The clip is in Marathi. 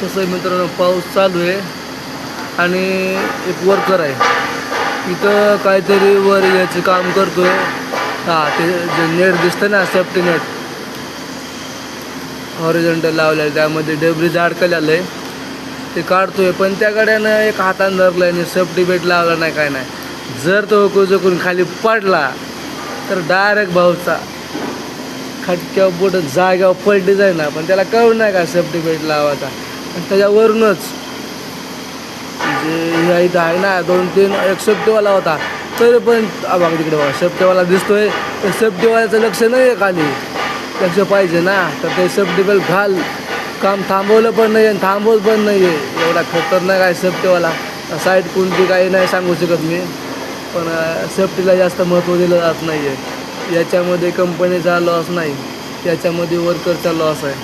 कसं आहे मित्रांनो, पाऊस चालू आहे आणि एक वर्कर आहे इथं काहीतरी वर याचे काम करतोय. हां, ते जे नेट दिसतं ना, सेफ्टी नेट हॉरिझॉन्टल लावलेलं, त्यामध्ये डेब्रिज अडकलेलं आहे, ते काढतोय. पण त्या गाड्यानं एक हातानं धरलं आणि सेफ्टी बेल्ट लावला नाही, काय नाही. जर तो कुजकून खाली पडला तर डायरेक्ट भाऊचा खटक्यावर बोट जाग्यावर पलटी जाईल ना. पण त्याला कळून नाही का सेफ्टी बेल्ट लावायचा. आणि त्याच्यावरूनच जे ह्या इथं आहे ना 2-3 एक सेफ्टीवाला होता, तरी पण बघा तिकडे बघा सेफ्टीवाला दिसतोय. तर सेफ्टीवाल्याचं लक्ष नाही आहे, खाली लक्ष पाहिजे ना. तर ते सेफ्टी बेल्ट घाल, काम थांबवलं पण नाही आणि थांबवत पण नाही आहे. एवढा खतरनाक आहे सेफ्टीवाला. साईड कोणती काही नाही सांगू शकत मी, पण सेफ्टीला जास्त महत्त्व दिलं जात नाही आहे. याच्यामध्ये कंपनीचा लॉस नाही, याच्यामध्ये वर्करचा लॉस आहे.